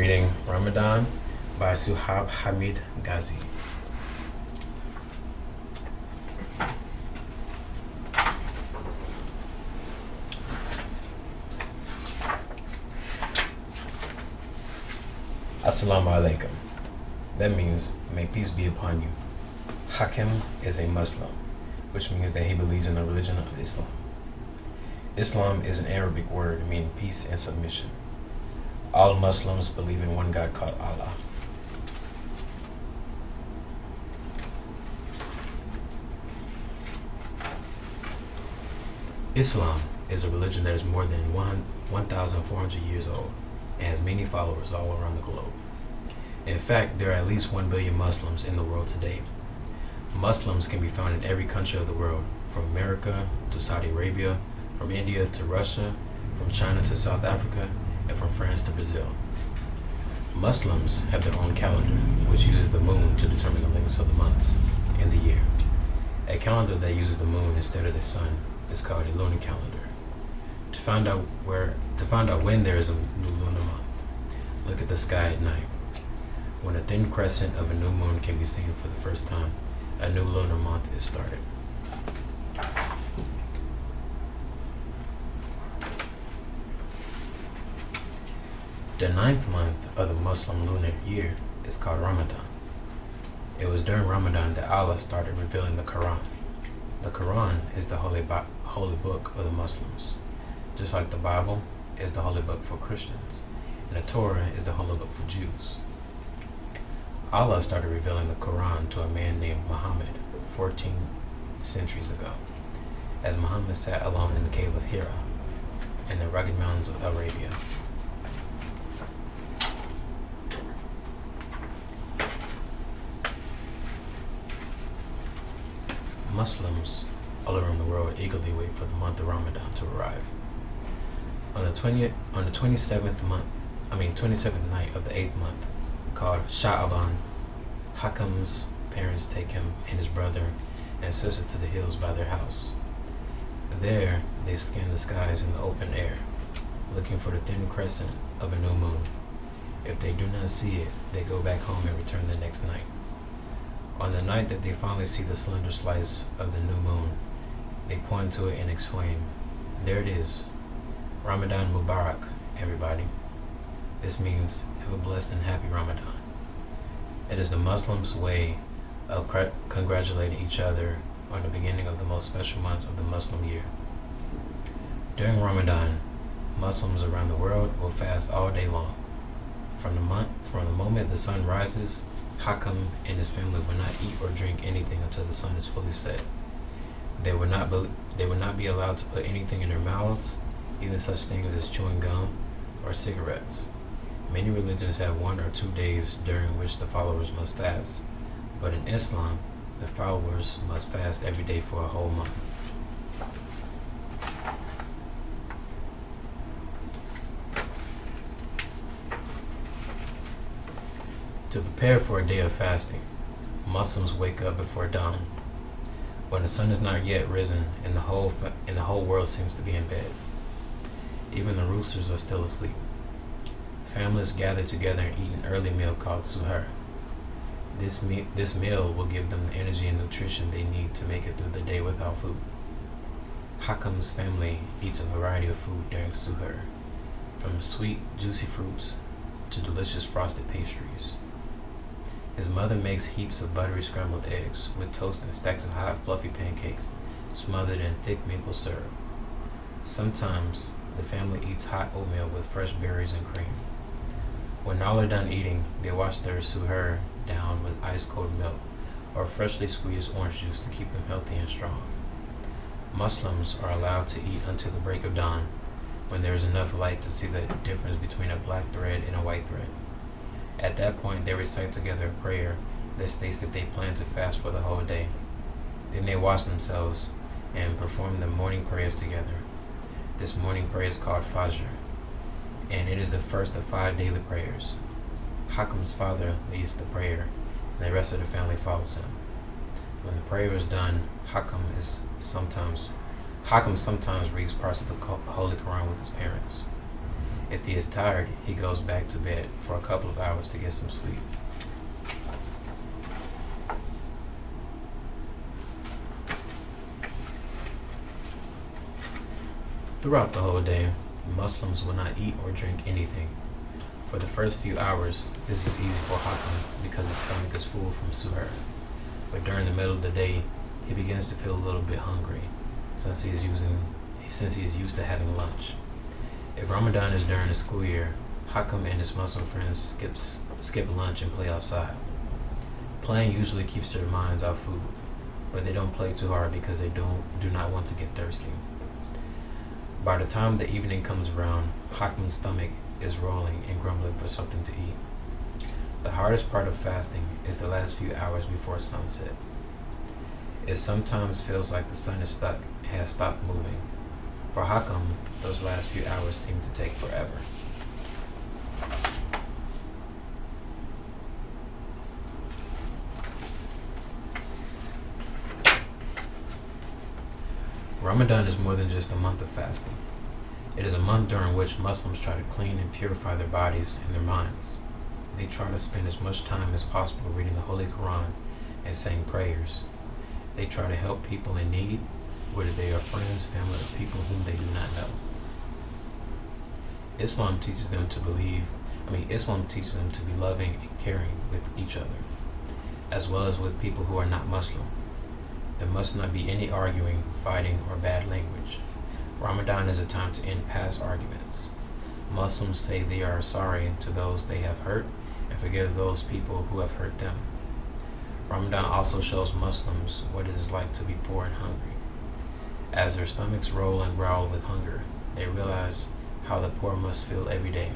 reading Ramadan by Suhaid Hamid Ghazi. Assalamu alaikum. That means, may peace be upon you. Hakim is a Muslim, which means that he believes in the religion of Islam. Islam is an Arabic word meaning peace and submission. All Muslims believe in one God called Allah. Islam is a religion that is more than 1,400 years old and has many followers all around the globe. In fact, there are at least 1 billion Muslims in the world today. Muslims can be found in every country of the world, from America to Saudi Arabia, from India to Russia, from China to South Africa, and from France to Brazil. Muslims have their own calendar, which uses the moon to determine the lengths of the months and the year. A calendar that uses the moon instead of the sun is called a lunar calendar. To find out when there is a new lunar month, look at the sky at night. When a thin crescent of a new moon can be seen for the first time, a new lunar month is started. The 9th month of the Muslim lunar year is called Ramadan. It was during Ramadan that Allah started revealing the Quran. The Quran is the holy book of the Muslims, just like the Bible is the holy book for Christians, and the Torah is the holy book for Jews. Allah started revealing the Quran to a man named Muhammad 14 centuries ago, as Muhammad sat alone in the cave of Hira in the rugged mountains of Arabia. Muslims all around the world eagerly wait for the month of Ramadan to arrive. On the 27th night of the 8th month, called Sha'aban, Hakam's parents take him and his brother and sister to the hills by their house. There, they scan the skies in the open air, looking for the thin crescent of a new moon. If they do not see it, they go back home and return the next night. On the night that they finally see the slender slice of the new moon, they point to it and exclaim, "There it is. Ramadan Mubarak, everybody." This means, have a blessed and happy Ramadan. It is the Muslims' way of congratulating each other on the beginning of the most special month of the Muslim year. During Ramadan, Muslims around the world will fast all day long. From the moment the sun rises, Hakam and his family will not eat or drink anything until the sun is fully set. They will not be allowed to put anything in their mouths, even such things as chewing gum or cigarettes. Many religions have 1 or 2 days during which the followers must fast, but in Islam, the followers must fast every day for a whole month. To prepare for a day of fasting, Muslims wake up before dawn, when the sun is not yet risen and the whole world seems to be in bed. Even the roosters are still asleep. Families gather together and eat an early meal called suhur. This meal will give them the energy and nutrition they need to make it through the day without food. Hakam's family eats a variety of food during suhur, from sweet, juicy fruits to delicious frosted pastries. His mother makes heaps of buttery scrambled eggs with toast and stacks of hot, fluffy pancakes smothered in thick maple syrup. Sometimes the family eats hot oatmeal with fresh berries and cream. When all are done eating, they wash their suhur down with ice-cold milk or freshly squeezed orange juice to keep them healthy and strong. Muslims are allowed to eat until the break of dawn, when there is enough light to see the difference between a black thread and a white thread. At that point, they recite together a prayer that states that they plan to fast for the whole day. Then they wash themselves and perform the morning prayers together. This morning prayer is called Fajr, and it is the first of 5 daily prayers. Hakam's father leads the prayer, and the rest of the family follows him. When the prayer is done, Hakam sometimes reads parts of the Holy Quran with his parents. If he is tired, he goes back to bed for a couple of hours to get some sleep. Throughout the whole day, Muslims will not eat or drink anything. For the first few hours, this is easy for Hakim because his stomach is full from suhoor. But during the middle of the day, he begins to feel a little bit hungry since he is used to having lunch. If Ramadan is during the school year, Hakim and his Muslim friends skip lunch and play outside. Playing usually keeps their minds off food, but they don't play too hard because they do not want to get thirsty. By the time the evening comes around, Hakim's stomach is rolling and grumbling for something to eat. The hardest part of fasting is the last few hours before sunset. It sometimes feels like the sun has stopped moving. For Hakim, those last few hours seem to take forever. Ramadan is more than just a month of fasting. It is a month during which Muslims try to clean and purify their bodies and their minds. They try to spend as much time as possible reading the Holy Quran and saying prayers. They try to help people in need, whether they are friends, family, or people whom they do not know. Islam teaches them to be loving and caring with each other, as well as with people who are not Muslim. There must not be any arguing, fighting, or bad language. Ramadan is a time to end past arguments. Muslims say they are sorry to those they have hurt and forgive those people who have hurt them. Ramadan also shows Muslims what it is like to be poor and hungry. As their stomachs roll and growl with hunger, they realize how the poor must feel every day.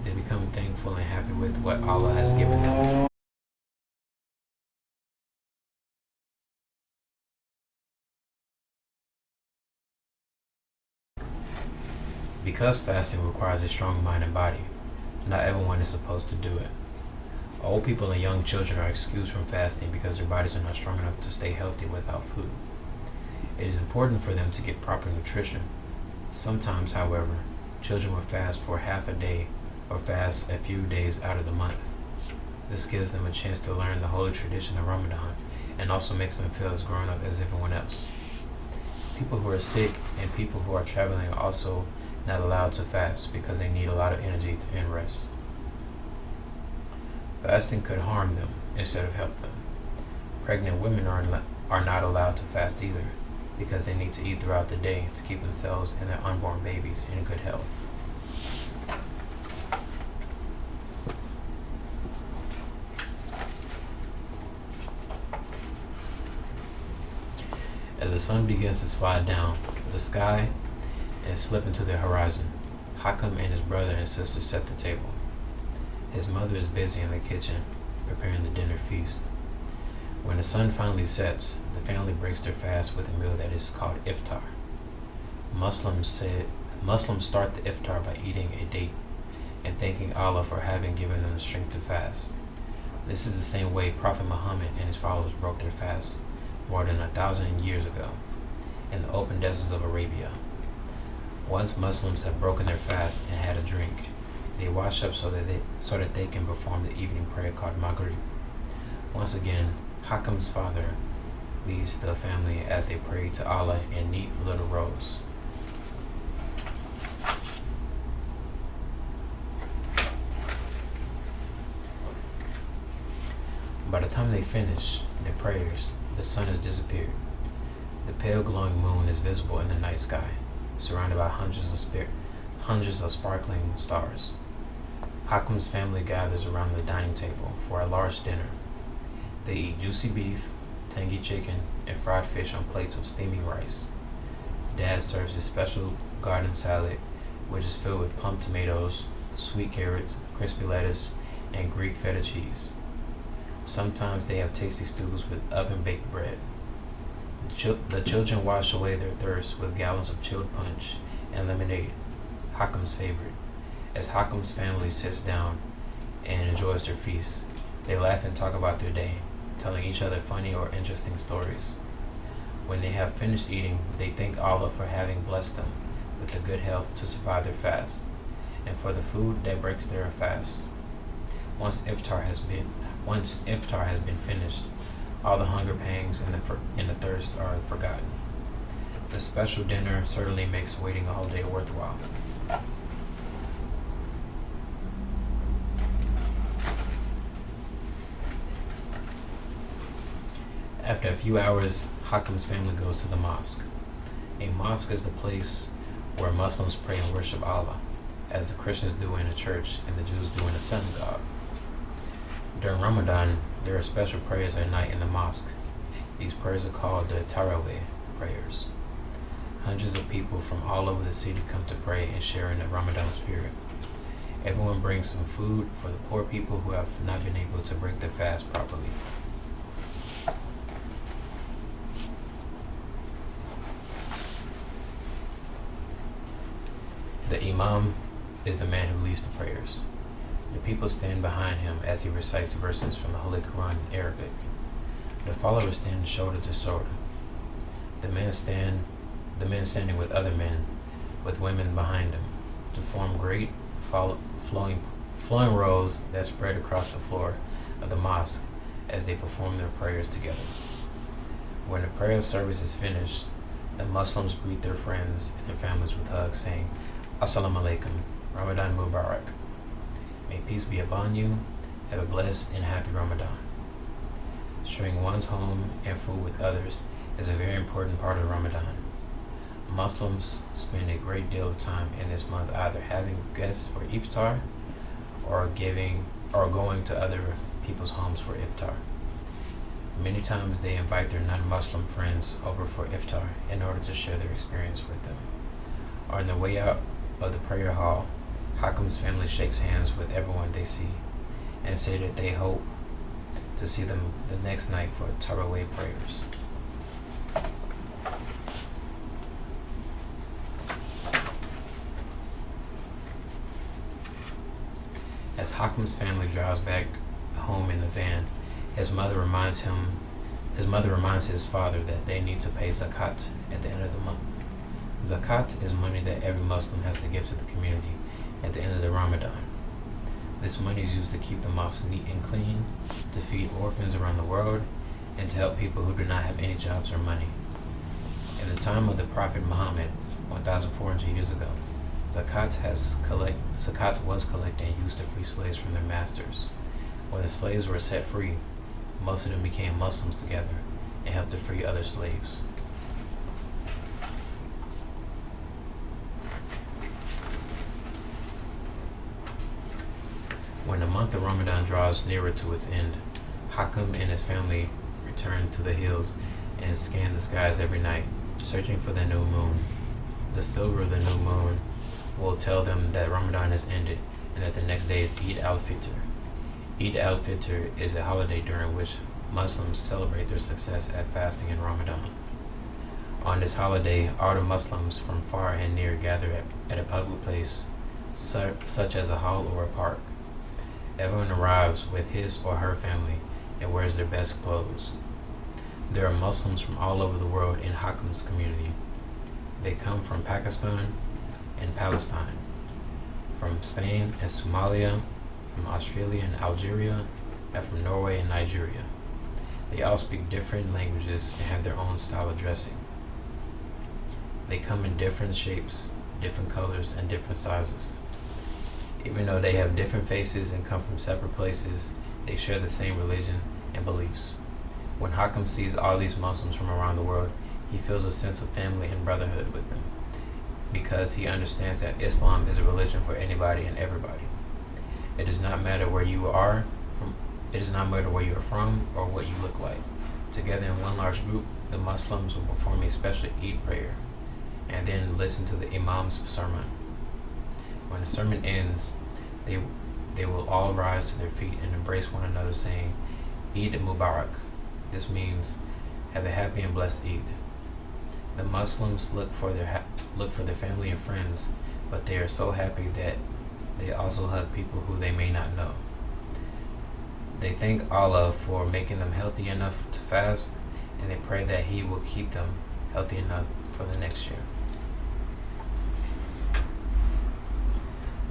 They become thankful and happy with what Allah has given them. Because fasting requires a strong mind and body, not everyone is supposed to do it. Old people and young children are excused from fasting because their bodies are not strong enough to stay healthy without food. It is important for them to get proper nutrition. Sometimes, however, children will fast for half a day or fast a few days out of the month. This gives them a chance to learn the holy tradition of Ramadan and also makes them feel as grown up as everyone else. People who are sick and people who are traveling are also not allowed to fast because they need a lot of energy and rest. Fasting could harm them instead of help them. Pregnant women are not allowed to fast either because they need to eat throughout the day to keep themselves and their unborn babies in good health. As the sun begins to slide down the sky and slip into the horizon, Hakim and his brother and sister set the table. His mother is busy in the kitchen preparing the dinner feast. When the sun finally sets, the family breaks their fast with a meal that is called iftar. Muslims start the iftar by eating a date and thanking Allah for having given them the strength to fast. This is the same way Prophet Muhammad and his followers broke their fast more than 1,000 years ago in the open deserts of Arabia. Once Muslims have broken their fast and had a drink, they wash up so that they can perform the evening prayer called Maghrib. Once again, Hakim's father leads the family as they pray to Allah in neat little rows. By the time they finish their prayers, the sun has disappeared. The pale glowing moon is visible in the night sky, surrounded by hundreds of sparkling stars. Hakim's family gathers around the dining table for a large dinner. They eat juicy beef, tangy chicken, and fried fish on plates of steaming rice. Dad serves a special garden salad, which is filled with plum tomatoes, sweet carrots, crispy lettuce, and Greek feta cheese. Sometimes they have tasty stews with oven-baked bread. The children wash away their thirst with gallons of chilled punch and lemonade, Hakim's favorite. As Hakim's family sits down and enjoys their feast, they laugh and talk about their day, telling each other funny or interesting stories. When they have finished eating, they thank Allah for having blessed them with the good health to survive their fast, and for the food that breaks their fast. Once iftar has been finished, all the hunger pangs and the thirst are forgotten. The special dinner certainly makes waiting a whole day worthwhile. After a few hours, Hakam's family goes to the mosque. A mosque is the place where Muslims pray and worship Allah, as the Christians do in a church and the Jews do in a synagogue. During Ramadan, there are special prayers at night in the mosque. These prayers are called the Tarawih prayers. Hundreds of people from all over the city come to pray and share in the Ramadan spirit. Everyone brings some food for the poor people who have not been able to break their fast properly. The Imam is the man who leads the prayers. The people stand behind him as he recites verses from the Holy Quran in Arabic. The followers stand shoulder to shoulder. The men standing with other men, with women behind them, to form great flowing rows that spread across the floor of the mosque as they perform their prayers together. When the prayer service is finished, the Muslims greet their friends and their families with hugs, saying, Assalamu alaikum, Ramadan Mubarak. May peace be upon you. Have a blessed and happy Ramadan. Sharing one's home and food with others is a very important part of Ramadan. Muslims spend a great deal of time in this month either having guests for iftar or going to other people's homes for iftar. Many times they invite their non-Muslim friends over for iftar in order to share their experience with them. On the way out of the prayer hall, Hakam's family shakes hands with everyone they see and say that they hope to see them the next night for Tarawih prayers. As Hakam's family drives back home in the van, his mother reminds his father that they need to pay zakat at the end of the month. Zakat is money that every Muslim has to give to the community at the end of the Ramadan. This money is used to keep the mosque neat and clean, to feed orphans around the world, and to help people who do not have any jobs or money. In the time of the Prophet Muhammad, 1,400 years ago, zakat was collected and used to free slaves from their masters. When the slaves were set free, most of them became Muslims together and helped to free other slaves. When the month of Ramadan draws nearer to its end, Hakam and his family return to the hills and scan the skies every night, searching for the new moon. The silver of the new moon will tell them that Ramadan has ended and that the next day is Eid al-Fitr. Eid al-Fitr is a holiday during which Muslims celebrate their success at fasting in Ramadan. On this holiday, all the Muslims from far and near gather at a public place, such as a hall or a park. Everyone arrives with his or her family and wears their best clothes. There are Muslims from all over the world in Hakam's community. They come from Pakistan and Palestine, from Spain and Somalia, from Australia and Algeria, and from Norway and Nigeria. They all speak different languages and have their own style of dressing. They come in different shapes, different colors, and different sizes. Even though they have different faces and come from separate places, they share the same religion and beliefs. When Hakam sees all these Muslims from around the world, he feels a sense of family and brotherhood with them, because he understands that Islam is a religion for anybody and everybody. It does not matter where you are from. It does not matter where you are from or what you look like. Together in one large group, the Muslims will perform a special Eid prayer and then listen to the Imam's sermon. When the sermon ends, they will all rise to their feet and embrace one another, saying, Eid Mubarak. This means, have a happy and blessed Eid. The Muslims look for their family and friends, but they are so happy that they also hug people who they may not know. They thank Allah for making them healthy enough to fast, and they pray that He will keep them healthy enough for the next year.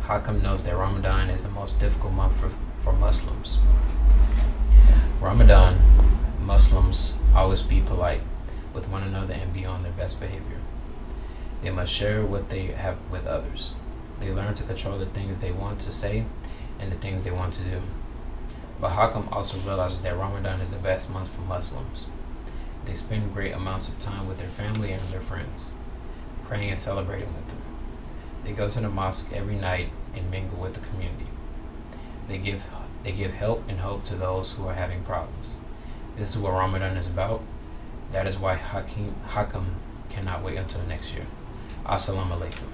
Hakam knows that Ramadan is the most difficult month for Muslims. Ramadan, Muslims always be polite with one another and be on their best behavior. They must share what they have with others. They learn to control the things they want to say and the things they want to do. But Hakam also realizes that Ramadan is the best month for Muslims. They spend great amounts of time with their family and their friends, praying and celebrating with them. They go to the mosque every night and mingle with the community. They give help and hope to those who are having problems. This is what Ramadan is about. That is why Hakam cannot wait until next year. Assalamu alaikum.